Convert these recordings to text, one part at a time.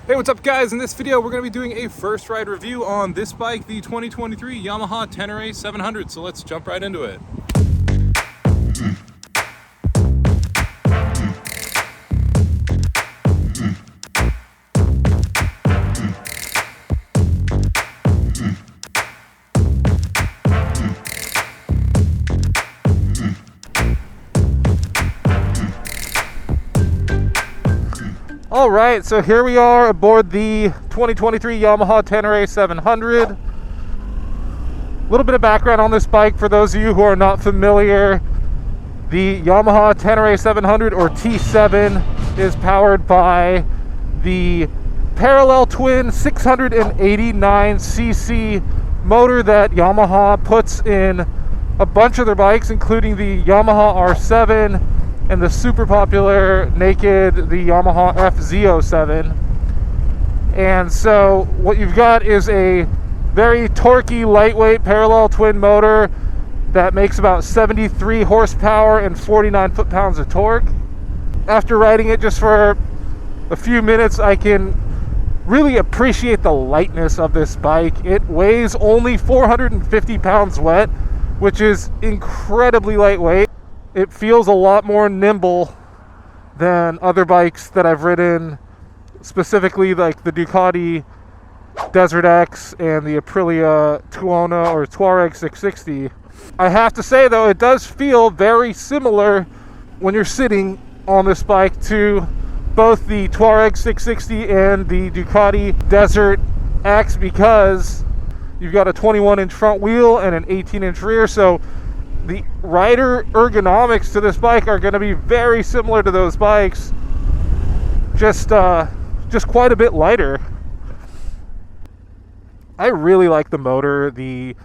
Hey, what's up guys? In this video we're going to be doing a first ride review on this bike, the 2023 Yamaha Ténéré 700. So let's jump right into it. All right, so here we are aboard the 2023 Yamaha Ténéré 700. A little bit of background on this bike for those of you who are not familiar. The Yamaha Ténéré 700, or T7, is powered by the parallel twin 689cc motor that Yamaha puts in a bunch of their bikes, including the Yamaha R7 and the super popular naked, the Yamaha FZ07. And so what you've got is a very torquey, lightweight parallel twin motor that makes about 73 horsepower and 49 foot-pounds of torque. After riding it just for a few minutes, I can really appreciate the lightness of this bike. It weighs only 450 pounds wet, which is incredibly lightweight. It feels a lot more nimble than other bikes that I've ridden, specifically like the Ducati Desert X and the Aprilia Tuareg 660. I have to say though, it does feel very similar when you're sitting on this bike to both the Tuareg 660 and the Ducati Desert X, because you've got a 21-inch front wheel and an 18-inch rear, so the rider ergonomics to this bike are going to be very similar to those bikes, just quite a bit lighter. I really like the motor. The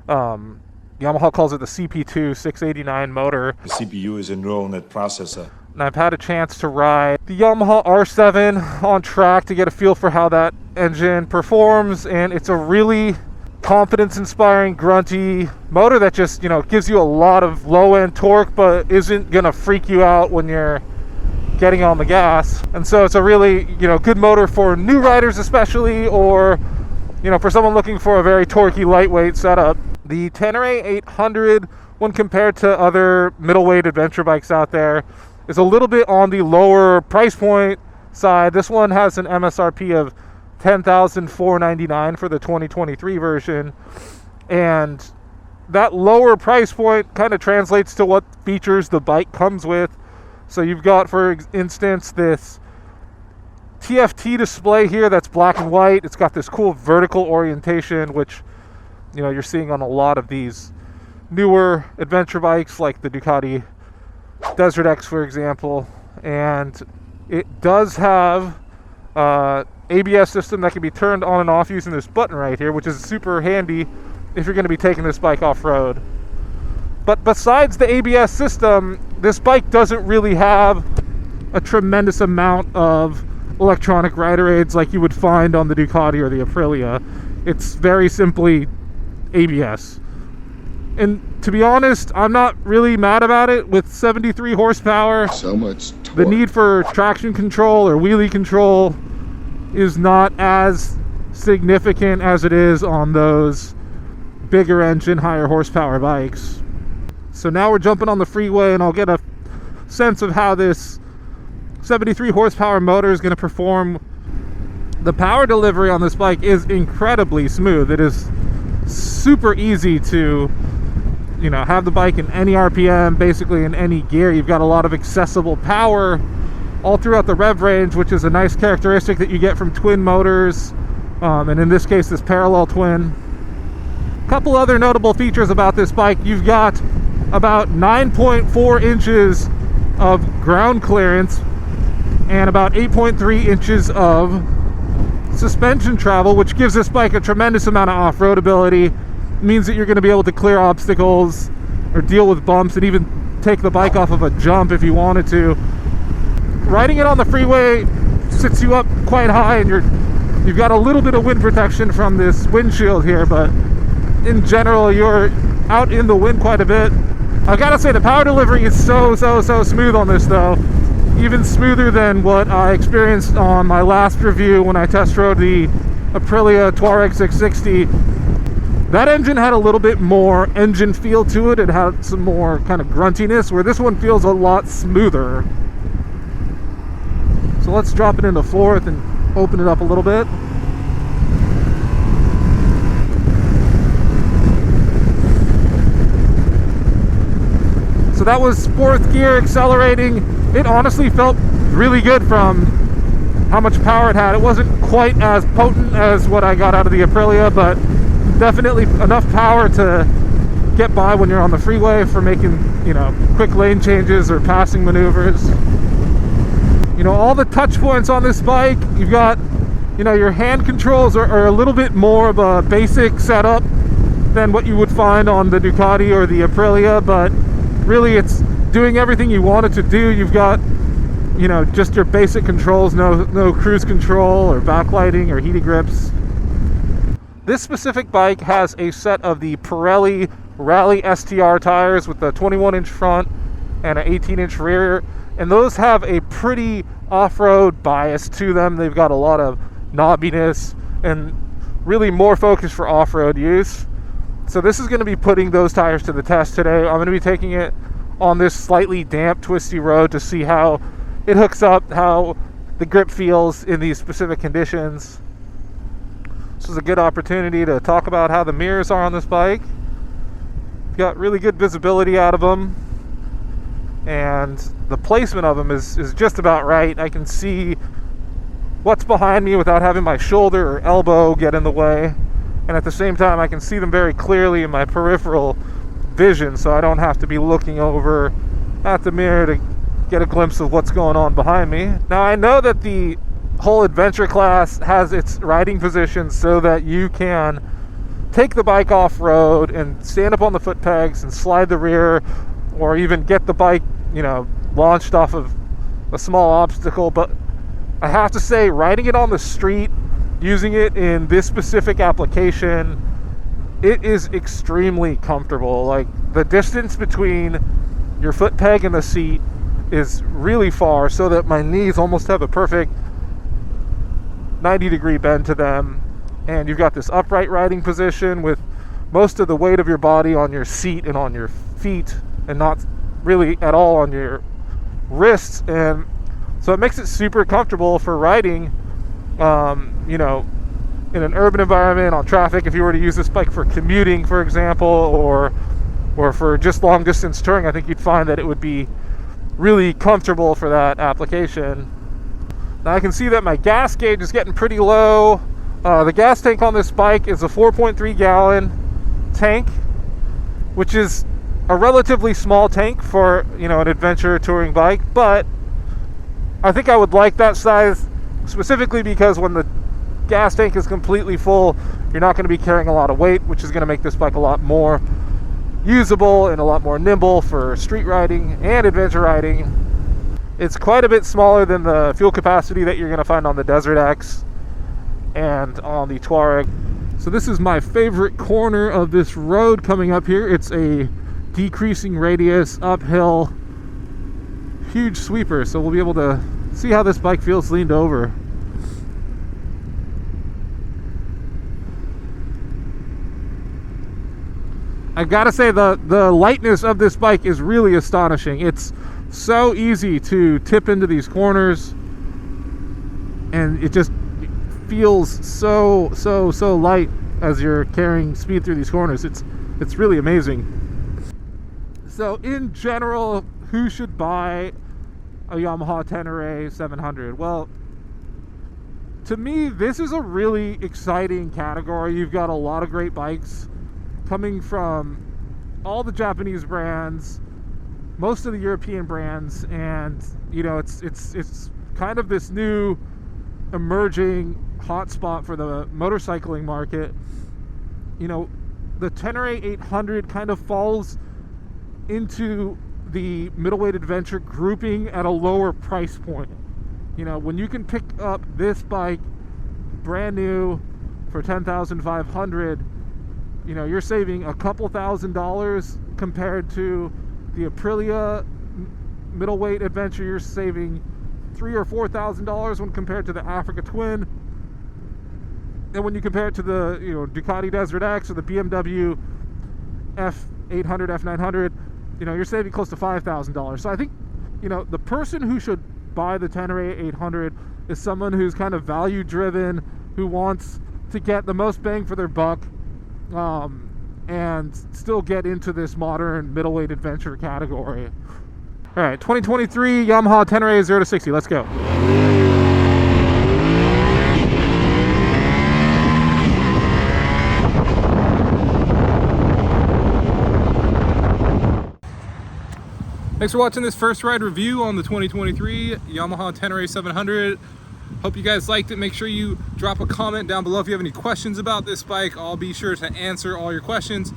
Yamaha calls it the CP2 689 motor. The CPU is a neural net processor. And I've had a chance to ride the Yamaha R7 on track to get a feel for how that engine performs, and it's a really confidence-inspiring, grunty motor that just, gives you a lot of low-end torque, but isn't gonna freak you out when you're getting on the gas. And so it's a really, good motor for new riders especially, or, for someone looking for a very torquey, lightweight setup. The Ténéré 800, when compared to other middleweight adventure bikes out there, is a little bit on the lower price point side. This one has an MSRP of $10,499 for the 2023 version, and that lower price point kind of translates to what features the bike comes with. So you've got, for instance, this TFT display here that's black and white. It's got this cool vertical orientation, which you're seeing on a lot of these newer adventure bikes like the Ducati Desert X, for example. And it does have ABS system that can be turned on and off using this button right here, which is super handy if you're going to be taking this bike off-road. But besides the ABS system, this bike doesn't really have a tremendous amount of electronic rider aids like you would find on the Ducati or the Aprilia. It's very simply ABS. And to be honest, I'm not really mad about it. With 73 horsepower, so much torque, the need for traction control or wheelie control is not as significant as it is on those bigger engine, higher horsepower bikes. So now we're jumping on the freeway and I'll get a sense of how this 73 horsepower motor is going to perform. The power delivery on this bike is incredibly smooth. It is super easy to have the bike in any RPM, basically in any gear. You've got a lot of accessible power all throughout the rev range, which is a nice characteristic that you get from twin motors, and in this case this parallel twin. A couple other notable features about this bike: you've got about 9.4 inches of ground clearance and about 8.3 inches of suspension travel, which gives this bike a tremendous amount of off-road ability. It means that you're going to be able to clear obstacles or deal with bumps and even take the bike off of a jump if you wanted to. Riding it on the freeway sits you up quite high, and you've got a little bit of wind protection from this windshield here, but in general you're out in the wind quite a bit. I gotta say, the power delivery is so smooth on this though. even smoother than what I experienced on my last review when I test rode the Aprilia Tuareg 660. That engine had a little bit more engine feel to it. It had some more kind of gruntiness, where this one feels a lot smoother. So let's drop it into fourth and open it up a little bit. So that was fourth gear accelerating. It honestly felt really good from how much power it had. It wasn't quite as potent as what I got out of the Aprilia, but definitely enough power to get by when you're on the freeway for making, you know, quick lane changes or passing maneuvers. You know, all the touch points on this bike, you've got, you know, your hand controls are a little bit more of a basic setup than what you would find on the Ducati or the Aprilia, but really it's doing everything you want it to do. You've got, you know, just your basic controls, no cruise control or backlighting or heated grips. This specific bike has a set of the Pirelli Rally STR tires with a 21-inch front and an 18-inch rear, and those have a pretty off-road bias to them. They've got a lot of knobbiness and really more focus for off-road use. So this is going to be putting those tires to the test today. I'm going to be taking it on this slightly damp, twisty road to see how it hooks up, how the grip feels in these specific conditions. This is a good opportunity to talk about how the mirrors are on this bike. Got really good visibility out of them, and the placement of them is just about right. I can see what's behind me without having my shoulder or elbow get in the way, and at the same time I can see them very clearly in my peripheral vision, so I don't have to be looking over at the mirror to get a glimpse of what's going on behind me. Now, I know that the whole adventure class has its riding position so that you can take the bike off-road and stand up on the foot pegs and slide the rear, or even get the bike, you know, launched off of a small obstacle. But I have to say, riding it on the street, using it in this specific application, it is extremely comfortable. Like, the distance between your foot peg and the seat is really far, so that my knees almost have a perfect 90-degree bend to them, and you've got this upright riding position with most of the weight of your body on your seat and on your feet, and not really at all on your wrists. And so it makes it super comfortable for riding, you know, in an urban environment, on traffic. If you were to use this bike for commuting, for example, or for just long distance touring, I think you'd find that it would be really comfortable for that application. Now I can see that my gas gauge is getting pretty low. The gas tank on this bike is a 4.3 gallon tank, which is a relatively small tank for, you know, an adventure touring bike, but I think I would like that size specifically because when the gas tank is completely full, you're not going to be carrying a lot of weight, which is going to make this bike a lot more usable and a lot more nimble for street riding and adventure riding. It's quite a bit smaller than the fuel capacity that you're going to find on the Desert X and on the Tuareg. So this is my favorite corner of this road coming up here. It's a decreasing radius, uphill, huge sweeper, so we'll be able to see how this bike feels leaned over. I've got to say the lightness of this bike is really astonishing. It's so easy to tip into these corners, and it just feels so light as you're carrying speed through these corners. It's really amazing. So in general, who should buy a Yamaha Ténéré 700? Well, to me, this is a really exciting category. You've got a lot of great bikes coming from all the Japanese brands, most of the European brands, and you know, it's kind of this new emerging hotspot for the motorcycling market. You know, the Ténéré 800 kind of falls into the middleweight adventure grouping at a lower price point. You know, when you can pick up this bike brand new for $10,500, you know, you're saving a couple $1,000s compared to the Aprilia middleweight adventure. You're saving $3,000 or $4,000 when compared to the Africa Twin. And when you compare it to the Ducati Desert X or the BMW F800, F900, you're saving close to $5,000. So I think the person who should buy the Ténéré 800 is someone who's kind of value driven, who wants to get the most bang for their buck, and still get into this modern middleweight adventure category. All right, 2023 Yamaha Ténéré 0 to 60. Let's go. Thanks for watching this first ride review on the 2023 Yamaha Ténéré 700. Hope you guys liked it. Make sure you drop a comment down below if you have any questions about this bike. I'll be sure to answer all your questions.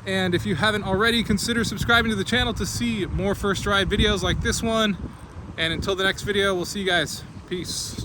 And if you haven't already, consider subscribing to the channel to see more first ride videos like this one. And until the next video, we'll see you guys. Peace.